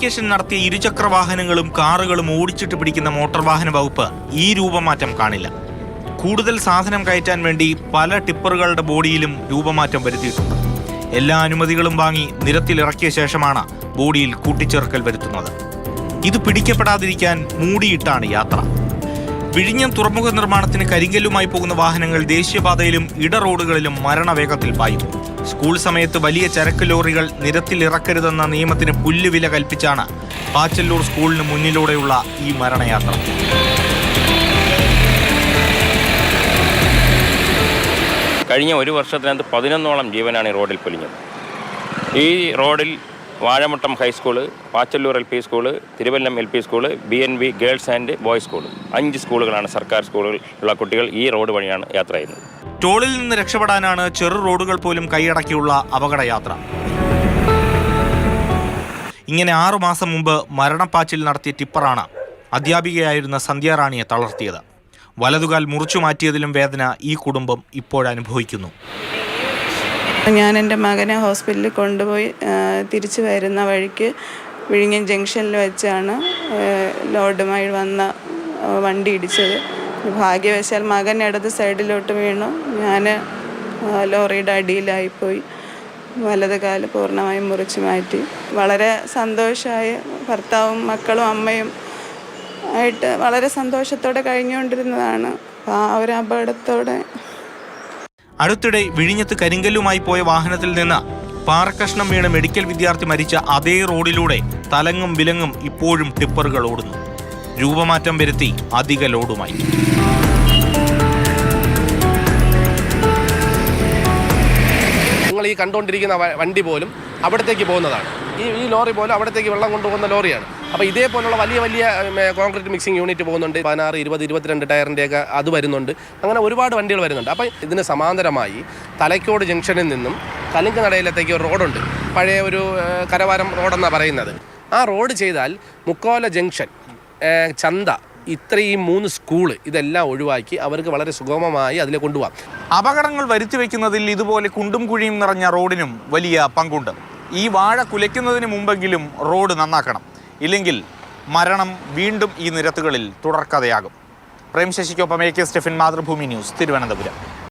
Fabrication നടത്തിയ ഇരുചക്ര വാഹനങ്ങളും കാറുകളും ഓടിച്ചിട്ട് പിടിക്കുന്ന മോട്ടോർ വാഹന വകുപ്പ് ഈ രൂപമാറ്റം കാണില്ല. കൂടുതൽ സാധനം കയറ്റാൻ വേണ്ടി പല ടിപ്പറുകളുടെ ബോഡിയിലും രൂപമാറ്റം വരുത്തിയിട്ടുണ്ട്. എല്ലാ അനുമതികളും വാങ്ങി നിരത്തിലിറക്കിയ ശേഷമാണ് ബോഡിയിൽ കൂട്ടിച്ചേർക്കൽ വരുത്തുന്നത്. ഇത് പിടിക്കപ്പെടാതിരിക്കാൻ മൂടിയിട്ടാണ് യാത്ര. വിഴിഞ്ഞം തുറമുഖ നിർമ്മാണത്തിന് കരിങ്കല്ലുമായി പോകുന്ന വാഹനങ്ങൾ ദേശീയപാതയിലും ഇടറോഡുകളിലും മരണവേഗത്തിൽ പായും. സ്കൂൾ സമയത്ത് വലിയ ചരക്ക് ലോറികൾ നിരത്തിലിറക്കരുതെന്ന നിയമത്തിന് പുല്ലുവില കൽപ്പിച്ചാണ് പാച്ചല്ലൂർ സ്കൂളിന് മുന്നിലൂടെയുള്ള ഈ മരണയാത്ര. കഴിഞ്ഞ ഒരു വർഷത്തിനകത്ത് 11ഓളം ജീവനാണ് ഈ റോഡിൽ പൊലിഞ്ഞത്. ഈ റോഡിൽ Vazhamuttam high school, Pachallur LP school, Thiruvallam LP school, BNB girls and boys school, 5 സ്കൂളുകളാണ് സർക്കാർ സ്കൂളുകളിലുള്ള കുട്ടികൾ ഈ റോഡ് വഴിയാണ് യാത്ര ചെയ്യുന്നത്. ടോളിൽ നിന്ന് രക്ഷപ്പെടാനാണ് ചെറു റോഡുകൾ പോലും കൈയടക്കിയുള്ള അപകടയാത്ര. ഇങ്ങനെ 6 മാസം മുമ്പ് മരണപ്പാച്ചിൽ നടത്തിയ ടിപ്പറാണ് അധ്യാപികയായിരുന്ന സന്ധ്യാറാണിയെ തളർത്തിയത്. വലതുകാൽ മുറിച്ചു മാറ്റിയതിലും വേദന ഈ കുടുംബം ഇപ്പോഴനുഭവിക്കുന്നു. ഞാൻ എൻ്റെ മകനെ ഹോസ്പിറ്റലിൽ കൊണ്ടുപോയി തിരിച്ചു വരുന്ന വഴിക്ക് വിഴിഞ്ഞം ജംഗ്ഷനിൽ വെച്ചാണ് ലോഡുമായി വന്ന വണ്ടി ഇടിച്ചത്. ഭാഗ്യവശാൽ മകൻ ഇടത് സൈഡിലോട്ട് വീണു. ഞാൻ ലോറിയുടെ അടിയിലായിപ്പോയി. വലത് കാല് പൂർണ്ണമായും മുറിച്ചു മാറ്റി. വളരെ സന്തോഷമായി. ഭർത്താവും മക്കളും അമ്മയും ആയിട്ട് വളരെ സന്തോഷത്തോടെ കഴിഞ്ഞുകൊണ്ടിരുന്നതാണ്. ആ ഒരു അപകടത്തോടെ അടുത്തിടെ വിഴിഞ്ഞത്ത് കരിങ്കല്ലുമായി പോയ വാഹനത്തിൽ നിന്ന് പാറക്കഷ്ണം വീണ് മെഡിക്കൽ വിദ്യാർത്ഥി മരിച്ച അതേ റോഡിലൂടെ തലങ്ങും വിലങ്ങും ഇപ്പോഴും ടിപ്പറുകൾ ഓടുന്നു. രൂപമാറ്റം വരുത്തി അധിക ലോഡുമായി. നിങ്ങൾ ഈ കണ്ടുകൊണ്ടിരിക്കുന്ന വണ്ടി പോലും അവിടത്തേക്ക് പോകുന്നതാണ്. ഈ ലോറി പോലും അവിടത്തേക്ക് വെള്ളം കൊണ്ടുപോകുന്ന ലോറിയാണ്. അപ്പോൾ ഇതേപോലുള്ള വലിയ കോൺക്രീറ്റ് മിക്സിംഗ് യൂണിറ്റ് പോകുന്നുണ്ട്. 16, 20, 22 ടയറിൻ്റെയൊക്കെ അത് വരുന്നുണ്ട്. അങ്ങനെ ഒരുപാട് വണ്ടികൾ വരുന്നുണ്ട്. അപ്പോൾ ഇതിന് സമാന്തരമായി തലയ്ക്കോട് ജംഗ്ഷനിൽ നിന്നും കലുങ്ക് നടയിലത്തേക്ക് ഒരു റോഡുണ്ട്. പഴയ ഒരു കരവാരം റോഡെന്നാണ് പറയുന്നത്. ആ റോഡ് ചെയ്താൽ മുക്കോല ജംഗ്ഷൻ, ചന്ത, ഇത്രയും 3 സ്കൂള് ഇതെല്ലാം ഒഴിവാക്കി അവർക്ക് വളരെ സുഗമമായി അതിലെ കൊണ്ടുപോകാം. അപകടങ്ങൾ വരുത്തിവെക്കുന്നതിൽ ഇതുപോലെ കുണ്ടും കുഴിയും നിറഞ്ഞ റോഡിനും വലിയ പങ്കുണ്ട്. ഈ വാഴ കുലയ്ക്കുന്നതിന് മുമ്പെങ്കിലും റോഡ് നന്നാക്കണം. ഇല്ലെങ്കിൽ മരണം വീണ്ടും ഈ നിരത്തുകളിൽ തുടർക്കഥയാകും. പ്രേം ശശിക്കൊപ്പം AK സ്റ്റെഫിൻ, മാതൃഭൂമി ന്യൂസ്, തിരുവനന്തപുരം.